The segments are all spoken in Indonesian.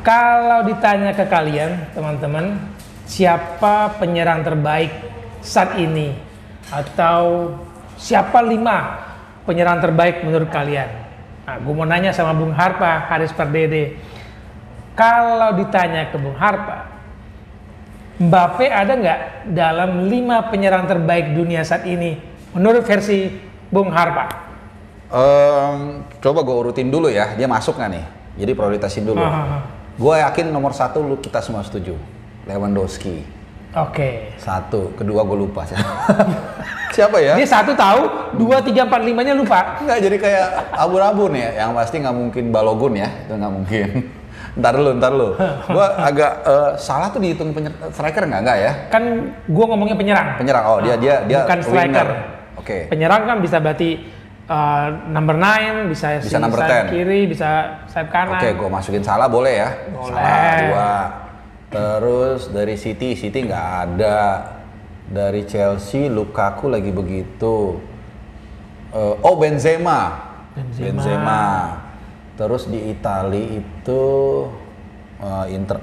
Kalau ditanya ke kalian, teman-teman, siapa penyerang terbaik saat ini? Atau siapa 5 penyerang terbaik menurut kalian? Nah, gue mau nanya sama Bung Harpa, Haris Pardede. Kalau ditanya ke Bung Harpa, Mbappe ada nggak dalam 5 penyerang terbaik dunia saat ini? Menurut versi Bung Harpa? Coba gue urutin dulu ya, dia masuk nggak nih? Jadi prioritasin dulu. Gue yakin nomor 1 lu kita semua setuju, Lewandowski. Oke. 1, kedua gue lupa siapa ya? Dia 1 tahu, 2, 3, 4, 5-nya lupa. Enggak, jadi kayak abu-abu nih ya. Yang pasti nggak mungkin Balogun ya, itu nggak mungkin. Ntar dulu. Gue agak salah tuh dihitung striker nggak ya? Kan gue ngomongnya penyerang. Penyerang, oh dia bukan striker. Oke. Penyerang kan bisa berarti number 9, bisa number sayap 10. kiri, bisa sayap kanan. Oke, gue masukin Salah boleh ya? Boleh. Salah 2. Terus dari City nggak ada. Dari Chelsea, Lukaku lagi begitu. Benzema. Terus di Italia itu Inter.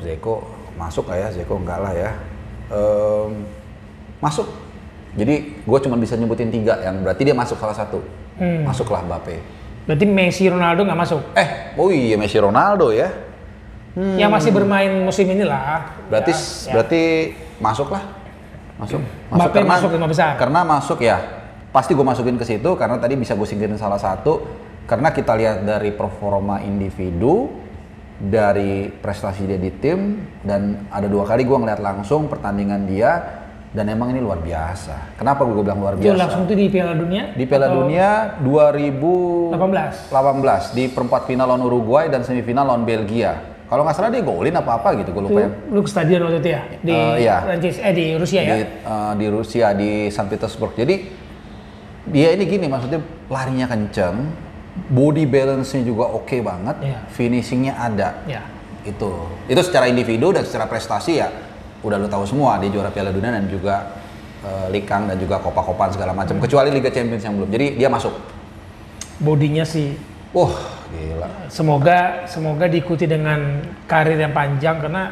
Zeko masuk nggak ya? Zeko enggak lah ya. Masuk. Jadi gue cuma bisa nyebutin 3 yang berarti dia masuk salah satu. Masuklah Mbappe. Berarti Messi, Ronaldo nggak masuk? Iya Messi, Ronaldo ya. Yang masih bermain musim ini lah. Berarti masuk lah. Masuk Mbappe karena, masuk 5 besar. Karena masuk ya. Pasti gue masukin ke situ karena tadi bisa gue singkirin salah satu. Karena kita lihat dari performa individu, dari prestasi dia di tim, dan ada 2 kali gue ngeliat langsung pertandingan dia. Dan emang ini luar biasa. Kenapa gue bilang luar biasa? Itu langsung tuh di Piala Dunia? Di Piala Dunia 2018 di perempat final lawan Uruguay dan semifinal lawan Belgia. Kalau nggak salah dia golin apa gitu, gue lupa. Lu ke stadion waktu itu ya? Di Prancis, di Rusia ya? Di Rusia, di Saint Petersburg. Jadi dia ini gini, maksudnya larinya kenceng, body balance-nya juga oke banget, finishing-nya ada. Itu secara individu dan secara prestasi ya. Udah lu tahu semua, dia juara Piala Dunia dan juga Likang dan juga Copa-Copaan segala macam. Kecuali Liga Champions yang belum. Jadi dia masuk. Bodinya sih. Gila. Semoga diikuti dengan karir yang panjang karena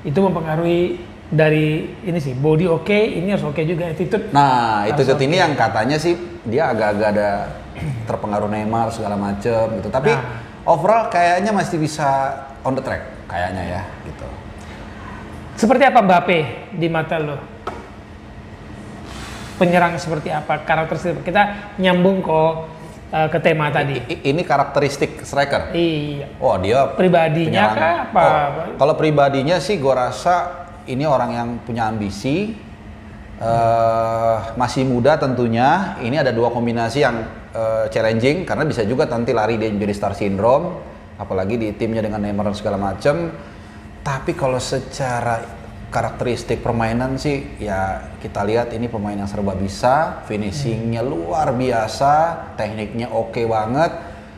itu mempengaruhi dari ini sih. Body oke, ini harus oke juga attitude. Nah, attitude ini yang katanya sih dia agak-agak ada terpengaruh Neymar segala macam gitu. Tapi overall kayaknya masih bisa on the track kayaknya ya gitu. Seperti apa Mbappe di mata lo? Penyerang seperti apa? Karakteristik kita nyambung ke tema tadi. Ini karakteristik striker? Iya. Dia pribadinya kah apa? Kalau pribadinya sih gue rasa ini orang yang punya ambisi, masih muda tentunya. Ini ada 2 kombinasi yang challenging karena bisa juga nanti lari dia jadi star syndrome, apalagi di timnya dengan Neymar dan segala macam. Tapi kalau secara karakteristik permainan sih ya kita lihat ini pemain yang serba bisa, finishingnya luar biasa, tekniknya oke banget.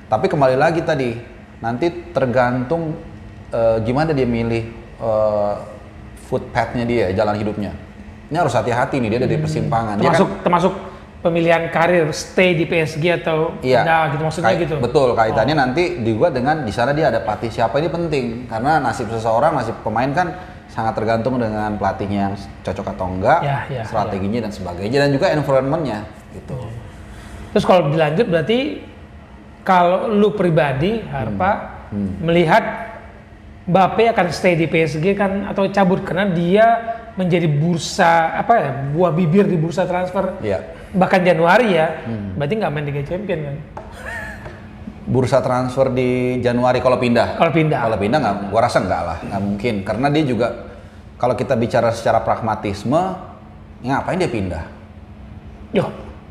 Tapi kembali lagi tadi, nanti tergantung gimana dia milih footpath-nya dia, jalan hidupnya. Ini harus hati-hati nih, dia ada di persimpangan. Termasuk pemilihan karir, stay di PSG atau pindah gitu maksudnya gitu. Betul, kaitannya nanti juga dengan di sana dia ada pelatih siapa, ini penting karena nasib pemain kan sangat tergantung dengan pelatihnya yang cocok atau enggak, strateginya dan sebagainya dan juga environment-nya gitu. Terus kalau dilanjut berarti kalau lu pribadi Harpa melihat Mbappe akan stay di PSG kan atau cabut karena dia menjadi bursa buah bibir di bursa transfer. Bahkan Januari ya, berarti nggak main Liga Champions kan? Bursa transfer di Januari kalau pindah nggak, gua rasa nggak mungkin karena dia juga kalau kita bicara secara pragmatisme, ngapain dia pindah?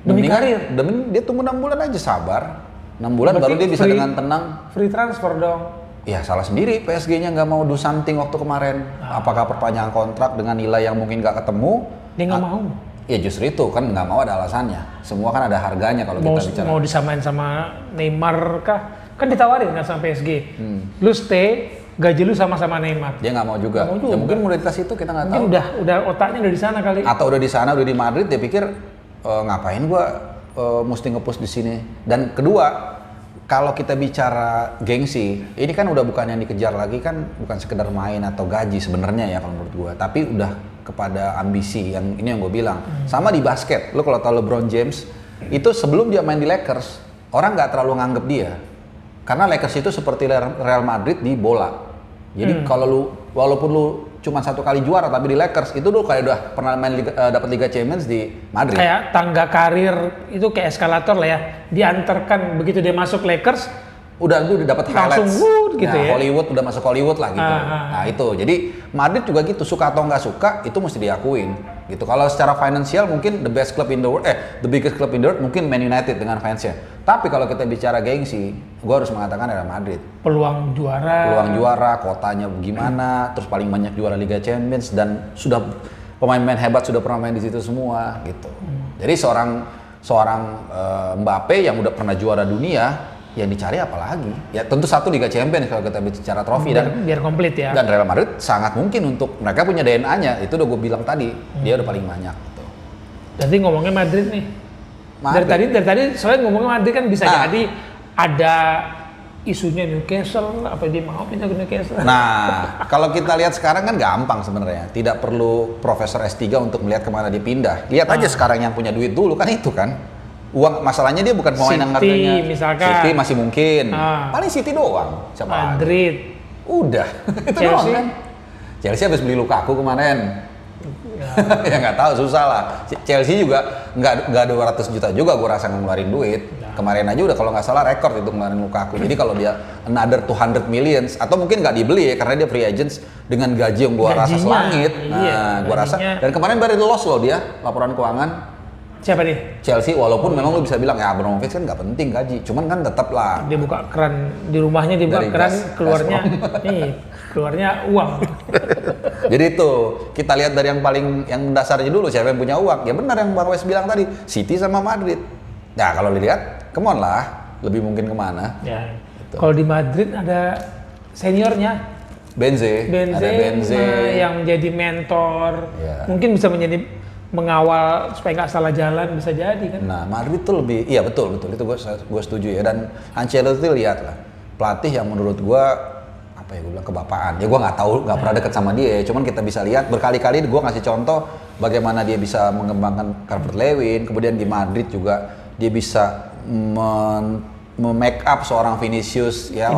Demi karir, dia tunggu 6 bulan aja sabar, 6 bulan baru dia bisa dengan tenang. Free transfer dong. Ya salah sendiri PSG-nya nggak mau do something waktu kemarin. Apakah perpanjangan kontrak dengan nilai yang mungkin nggak ketemu? Dia nggak mau. Ya justru itu kan nggak mau ada alasannya. Semua kan ada harganya kalau kita bicara. Mau disamain sama Neymar kah? Kan ditawarin kan sama PSG. Lu stay, gaji lu sama-sama Neymar. Dia nggak mau juga. Ya mungkin modalitas itu kita nggak tahu. Mungkin udah otaknya udah di sana kali. Atau udah di sana, udah di Madrid, dia pikir ngapain gua mesti nge-push di sini. Dan kedua, kalau kita bicara gengsi, ini kan udah bukan yang dikejar lagi kan, bukan sekedar main atau gaji sebenarnya ya kalau menurut gua, tapi udah kepada ambisi yang ini yang gue bilang. Sama di basket, lo kalau tahu LeBron James itu sebelum dia main di Lakers, orang nggak terlalu nganggep dia, karena Lakers itu seperti Real Madrid di bola. Jadi kalau lu walaupun lu cuma 1 kali juara tapi di Lakers itu lu kayak udah pernah main dapat Liga Champions di Madrid. Kayak tangga karir itu kayak eskalator lah ya. Diantarkan begitu dia masuk Lakers udah dapat highlights. Langsung gitu ya. Hollywood udah masuk Hollywood lah gitu. Nah, itu. Jadi Madrid juga gitu, suka atau nggak suka itu mesti diakuin. Gitu. Kalau secara finansial mungkin the biggest club in the world mungkin Man United dengan fansnya. Tapi kalau kita bicara gengsi, gue harus mengatakan Real Madrid. Peluang juara, kotanya gimana, terus paling banyak juara Liga Champions dan sudah pemain-pemain hebat sudah pernah main di situ semua gitu. Jadi seorang Mbappe yang udah pernah juara dunia, yang dicari apa lagi? Ya tentu satu Liga Champions kalau kita bicara trofi biar komplit ya. Dan Real Madrid sangat mungkin untuk mereka punya DNA-nya, itu udah gue bilang tadi, dia udah paling banyak gitu. Jadi ngomongnya Madrid nih. Dari tadi soalnya ngomongnya Madrid kan bisa jadi ada isunya Newcastle, apa dia mau pindah ke Newcastle. Nah, kalau kita lihat sekarang kan gampang sebenarnya. Tidak perlu profesor S3 untuk melihat kemana dia pindah. Lihat aja sekarang yang punya duit dulu kan itu kan. Uang masalahnya dia bukan pemain yang harganya. Misalkan. City masih mungkin. Paling City doang. Siapa Madrid. Udah. Itu Chelsea. doang kan. Chelsea habis beli Lukaku kemarin. Ya nggak tahu, susah lah. Chelsea juga nggak 200 juta juga gue rasa ngeluarin duit. Kemarin aja udah kalau nggak salah rekor itu ngeluarin Lukaku. Jadi kalau dia another 200 millions atau mungkin nggak dibeli ya karena dia free agents dengan gaji yang gue rasa selangit. Nah, gue rasa dan kemarin baru loss loh dia laporan keuangan. Siapa nih? Chelsea, walaupun memang lu bisa bilang ya Abramovich kan nggak penting gaji, cuman kan tetap lah. Dia buka keran di rumahnya, dia buka keran keluarnya, keluarnya uang. Jadi itu kita lihat dari yang paling yang mendasarnya dulu siapa yang punya uang. Ya benar yang Bang Wes bilang tadi, City sama Madrid. Nah kalau dilihat, come on lah, lebih mungkin kemana? Ya. Gitu. Kalau di Madrid ada seniornya. Benzema yang jadi mentor, ya. Mungkin bisa menjadi mengawal supaya nggak salah jalan, bisa jadi kan. Nah Madrid tuh lebih, iya betul itu gue setuju ya. Dan Ancelotti lihat lah pelatih yang menurut gue apa ya gue bilang kebapaan. Ya gue nggak tahu, nggak pernah deket sama dia. Cuman kita bisa lihat berkali-kali gue ngasih contoh bagaimana dia bisa mengembangkan Calvert-Lewin. Kemudian di Madrid juga dia bisa make up seorang Vinicius ya,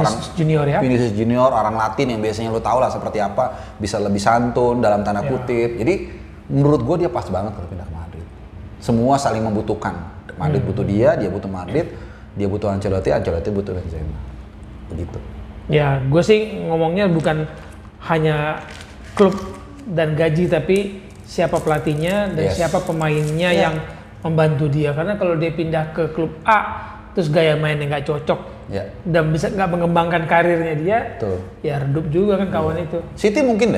Vinicius Junior orang Latin yang biasanya lu tahu lah seperti apa, bisa lebih santun dalam tanda kutip. Jadi menurut gue dia pas banget kalau pindah ke Madrid. Semua saling membutuhkan. Madrid butuh dia butuh Madrid, dia butuh Ancelotti butuh Benzema. Begitu. Ya, gue sih ngomongnya bukan hanya klub dan gaji, tapi siapa pelatihnya dan siapa pemainnya yang membantu dia. Karena kalau dia pindah ke klub A, terus gaya mainnya nggak cocok, dan bisa nggak mengembangkan karirnya dia, ya redup juga kan kawan itu. City mungkin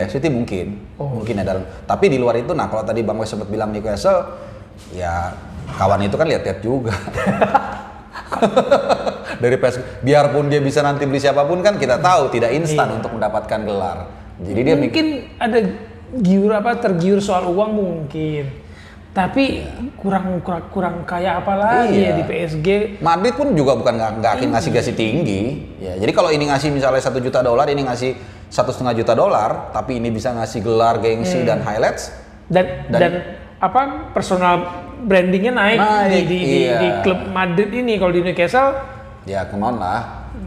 mungkin ya dalam. Tapi di luar itu, nah kalau tadi Bang Wes sempat bilang Newcastle, ya kawan itu kan lihat-lihat juga. Dari biarpun dia bisa nanti beli siapapun kan kita tahu tidak instan untuk mendapatkan gelar. Jadi dia mungkin ada tergiur soal uang mungkin. Tapi kurang kaya apa lagi ya di PSG. Madrid pun juga bukan nggak akan ngasih gaji tinggi. Ya, jadi kalau ini ngasih misalnya $1 juta, ini ngasih $1,5 juta, tapi ini bisa ngasih gelar, gengsi dan highlights. Dan apa personal brandingnya naik di klub Madrid ini. Kalau di Newcastle, ya kemana lah.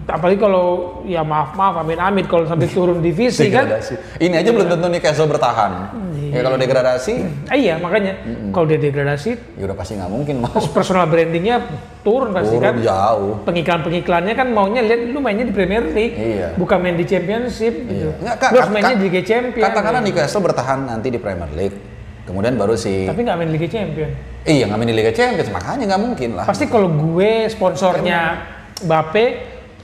Apalagi kalau ya maaf amit-amit kalau sampai turun divisi kan. Ini aja belum tentu Newcastle bertahan. Ya kalau degradasi. Iya makanya kalau dia degradasi, ya udah pasti nggak mungkin mau. Personal brandingnya turun pasti kan. Jauh. Pengiklannya kan maunya lihat lu mainnya di Premier League, bukan main di Championship gitu. Lu harus mainnya di Liga Champions. Katakanlah Newcastle bertahan nanti di Premier League, kemudian baru Tapi nggak main Liga Champions. Iya nggak main di Liga Champions, makanya nggak mungkin lah. Pasti kalau gue sponsornya Mbappe,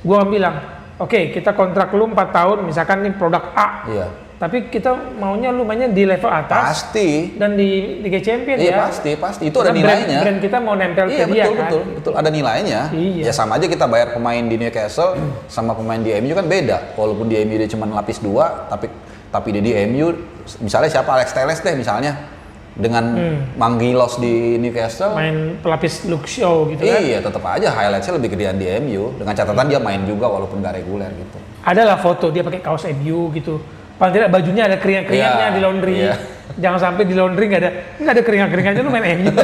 gue bilang, oke, kita kontrak lu 4 tahun, misalkan nih produk A. Iya. Tapi kita maunya lu mainnya di level atas. Pasti. Dan di Liga Champions ya. Pasti. Itu ada nilainya. Brand kita mau nempel ke dia kan. Betul. Ada nilainya. Iya. Ya sama aja kita bayar pemain di Newcastle sama pemain di MU kan beda. Walaupun di MU dia cuma lapis 2, tapi dia di MU, misalnya siapa Alex Telles deh misalnya. dengan Manggilos di Newcastle. Main pelapis Luke Shaw gitu kan. Iya, tetap aja highlightsnya lebih gedean di MU. Dengan catatan dia main juga walaupun nggak reguler gitu. Adalah foto dia pakai kaos MU gitu. Paling tidak bajunya ada keringat-keringatnya Iya, di laundry. iya. Jangan sampai di laundry nggak ada keringat-keringatnya, lu main MU.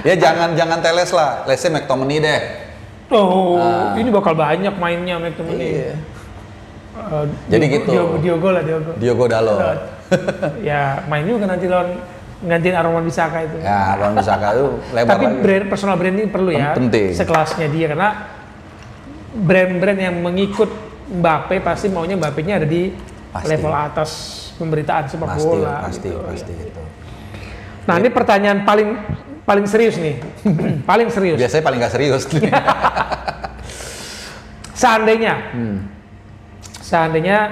Ya jangan teles lah. Let's say McTominay deh. Ini bakal banyak mainnya McTominay. Iya. Jadi gitu. Diogo. Diogo Dalot. Ya main juga nanti lawan gantiin Aaron Wan-Bissaka itu. Ya, Aaron Wan-Bissaka itu lebar Tapi lagi. personal branding perlu ya. Penting. Sekelasnya dia karena brand-brand yang mengikut Mbappe pasti maunya Mbappe-nya ada di Pasti. level atas pemberitaan sepak bola. Pasti gitu. gitu. Nah ini pertanyaan paling serius nih, paling serius. Biasanya paling nggak serius. Seandainya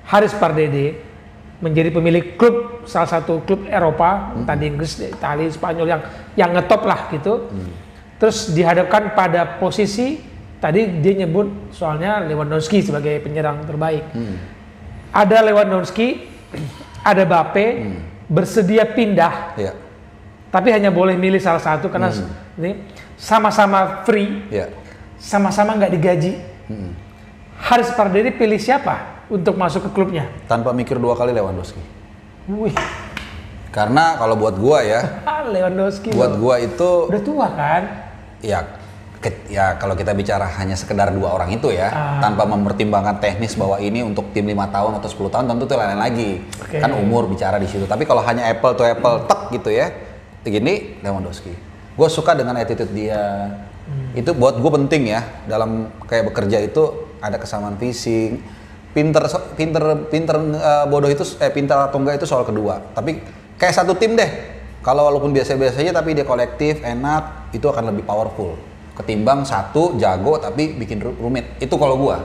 Haris Pardede menjadi pemilik klub, salah satu klub Eropa, entah di Inggris, Italia, Spanyol yang ngetop lah gitu. Terus dihadapkan pada posisi tadi dia nyebut soalnya Lewandowski sebagai penyerang terbaik. Ada Lewandowski, ada Mbappe, bersedia pindah. Iya. Tapi hanya boleh milih salah satu karena ini sama-sama free, sama-sama nggak digaji. Haris Pardede pilih siapa untuk masuk ke klubnya? Tanpa mikir dua kali Lewandowski. Wih, Karena kalau buat gua ya, Lewandowski. buat gua itu udah tua kan? ya kalau kita bicara hanya sekedar dua orang itu ya, tanpa mempertimbangkan teknis bahwa ini untuk tim 5 tahun atau 10 tahun tentu itu lain lagi. Oke. Kan umur bicara di situ. Tapi kalau hanya apple to apple tek gitu ya, gini Lewandowski. Gue suka dengan attitude dia. Itu buat gue penting ya dalam kayak bekerja itu ada kesamaan visi. Pinter bodoh itu pinter atau enggak itu soal kedua. Tapi kayak satu tim deh. Kalau walaupun biasa-biasa aja tapi dia kolektif, enak, itu akan lebih powerful ketimbang satu jago tapi bikin rumit. Itu kalau gua.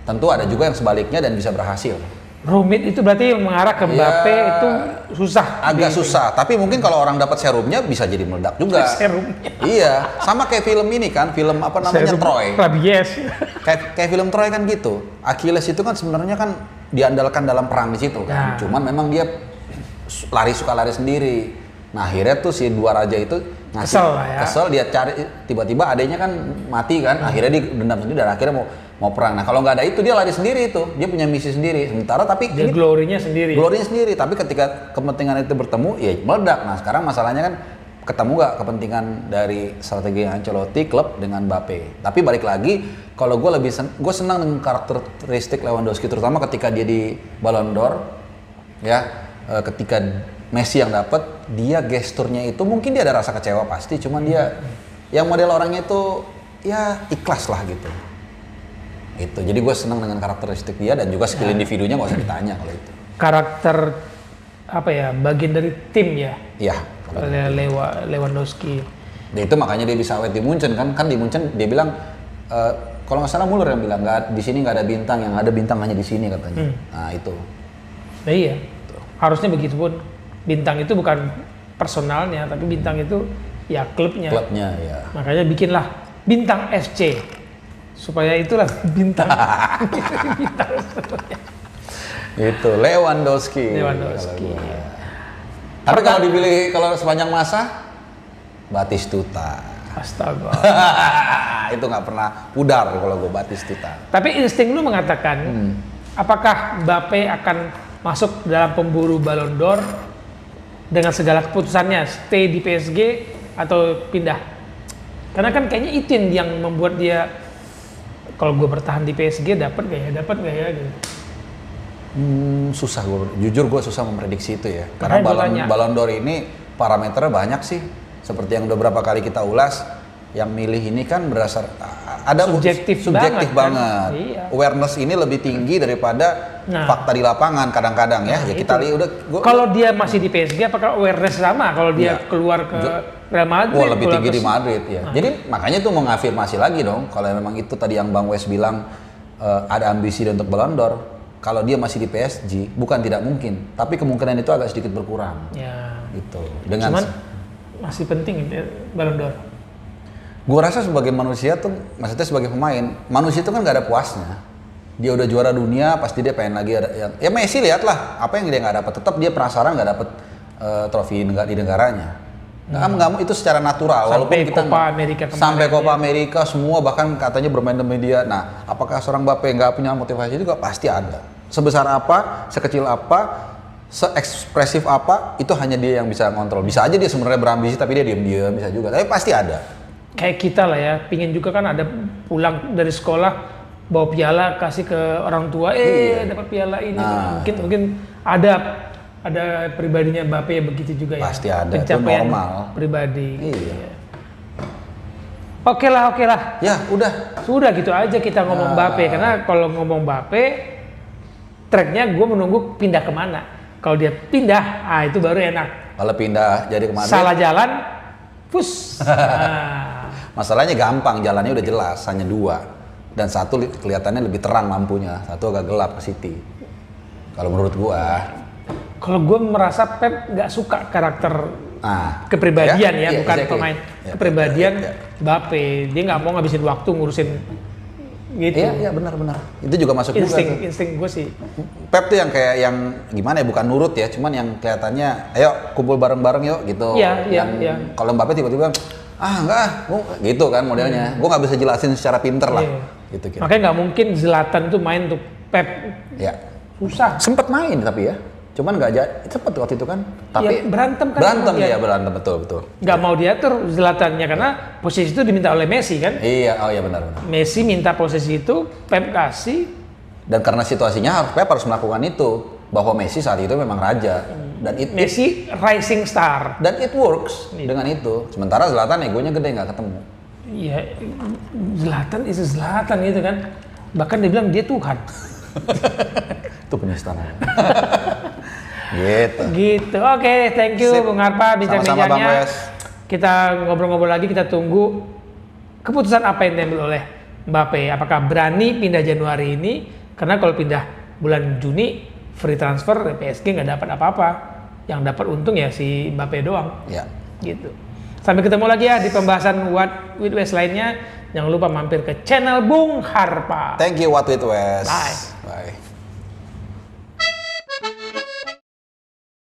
Tentu ada juga yang sebaliknya dan bisa berhasil. Rumit itu berarti mengarah ke Mbappe itu susah. Agak susah, tapi mungkin kalau orang dapat serumnya bisa jadi meledak juga. Serumnya. Iya, sama kayak film ini kan, film apa namanya Troy. Rabies. Kayak film Troy kan gitu. Achilles itu kan sebenarnya kan diandalkan dalam perang di situ kan. Nah. Cuman memang dia suka lari sendiri. Nah, akhirnya tuh si dua raja itu kesel dia cari, tiba-tiba adanya kan mati kan, akhirnya dia dendam sendiri dan akhirnya mau perang. Nah, kalau nggak ada itu dia lari sendiri itu, dia punya misi sendiri. Sementara tapi dia glorinya sendiri. Tapi ketika kepentingan itu bertemu ya meledak. Nah, sekarang masalahnya kan ketemu nggak kepentingan dari strategi Ancelotti klub dengan Mbappe. Tapi balik lagi, kalau gue senang dengan karakteristik Lewandowski terutama ketika dia di Ballon d'Or ya, ketika Messi yang dapat, dia gesturnya itu mungkin dia ada rasa kecewa pasti, cuman dia yang model orangnya itu ya ikhlas lah gitu. Itu. Jadi gue senang dengan karakteristik dia dan juga skill individunya nggak usah ditanya kalau itu. Karakter apa ya, bagian dari tim ya? Iya. Lewandowski. Nah, itu makanya dia bisa awet di Munchen kan di Munchen dia bilang kalau nggak salah Muller yang bilang di sini nggak ada bintang, yang ada bintang hanya di sini katanya. Nah itu. Nah iya. Harusnya begitu pun. Bintang itu bukan personalnya, tapi bintang itu ya klubnya. Klubnya ya. Makanya bikinlah Bintang FC supaya itulah bintang. Itu Lewandowski. Tapi kalau dipilih kalau sepanjang masa Batistuta. Astaga. Itu nggak pernah pudar kalau gue Batistuta. Tapi insting lu mengatakan apakah Mbappe akan masuk dalam pemburu Ballon d'Or dengan segala keputusannya, stay di PSG atau pindah? Karena kan kayaknya itu yang membuat dia, kalau gue bertahan di PSG dapat gak ya gitu. Susah jujur gue susah memprediksi itu ya. Karena Ballon d'Or ini parameternya banyak sih. Seperti yang udah beberapa kali kita ulas, yang milih ini kan ada subjektif banget. Kan? Iya. Awareness ini lebih tinggi daripada fakta di lapangan kadang-kadang ya. Ya kita lihat kalau dia masih di PSG apakah awareness sama kalau dia keluar ke Real Madrid? Lebih tinggi di Madrid ya. Jadi makanya tuh mengafirmasi lagi dong kalau memang itu tadi yang Bang Wes bilang ada ambisi untuk Ballon d'Or. Kalau dia masih di PSG bukan tidak mungkin, tapi kemungkinan itu agak sedikit berkurang. Ya. Gitu. Cuman masih penting Ballon d'Or. Gue rasa sebagai manusia tuh, maksudnya sebagai pemain, manusia itu kan gak ada puasnya. Dia udah juara dunia, pasti dia pengen lagi ada yang, ya Messi lihatlah apa yang dia nggak dapat. Tetap dia penasaran nggak dapat trofi di negaranya. Nggak, itu secara natural. Sampai walaupun kita Copa America kemarin, sampai Copa ya. America semua bahkan katanya bermain di media. Nah, apakah seorang Mbappe nggak punya motivasi juga? Pasti ada. Sebesar apa, sekecil apa, seekspresif apa, itu hanya dia yang bisa ngontrol. Bisa aja dia sebenarnya berambisi tapi dia diam-diam, bisa juga. Tapi pasti ada. Kayak kita lah ya, pingin juga kan ada pulang dari sekolah bawa piala kasih ke orang tua, dapat piala ini. Nah. Mungkin ada pribadinya Mbappe ya begitu juga ya. Pasti ada, itu pencapaian normal. pribadi. Iya. Oke lah. Ya, udah. Sudah gitu aja kita ngomong Mbappe, karena kalau ngomong Mbappe, tracknya gue menunggu pindah kemana. Kalau dia pindah, itu baru enak. Kalau pindah jadi ke Madrid, Salah jalan, pus. Nah. masalahnya gampang, jalannya udah jelas, hanya 2. Dan satu kelihatannya lebih terang lampunya, satu agak gelap ke City. Kalau menurut gua. Kalau gue merasa Pep nggak suka karakter kepribadian ya, bukan exactly. pemain. Kepribadian Mbappe, dia nggak mau ngabisin waktu ngurusin gitu. Iya benar. Itu juga masuk juga tuh. Insting gue sih. Pep tuh yang kayak yang gimana ya, bukan nurut ya, cuman yang kelihatannya ayo kumpul bareng-bareng yuk gitu. Iya. Kalau Mbappe tiba-tiba enggak, gitu kan modelnya. Gua nggak bisa jelasin secara pinter lah. Gitu kira. Makanya nggak mungkin Zlatan tuh main untuk Pep. Ya. Susah. Sempet main tapi ya. Cuman nggak jadi, cepet waktu itu kan. Tapi ya, berantem kan. Berantem betul. Nggak mau diatur Zlatannya karena posisi itu diminta oleh Messi kan. Iya, benar. Messi minta posisi itu, Pep kasih. Dan karena situasinya Pep harus melakukan itu, bahwa Messi saat itu memang raja. Dan Messi rising star. Dan it works dengan itu. Sementara Zlatan egonya gede, nggak ketemu. Iya, Zlatan itu Zlatan gitu kan. Bahkan dia bilang dia Tuhan. Itu penistaan. Gitu. Oke, thank you Bung Harpa Sama-sama, Bang bincang-bincangnya. Wes. Kita ngobrol-ngobrol lagi, kita tunggu keputusan apa yang diambil oleh Mbappe. Apakah berani pindah Januari ini? Karena kalau pindah bulan Juni free transfer, PSG nggak dapat apa-apa. Yang dapat untung ya si Mbappe doang. Ya. Gitu. Sampai ketemu lagi ya di pembahasan What with West lainnya. Jangan lupa mampir ke channel Bung Harpa. Thank you What with West. Bye. Bye.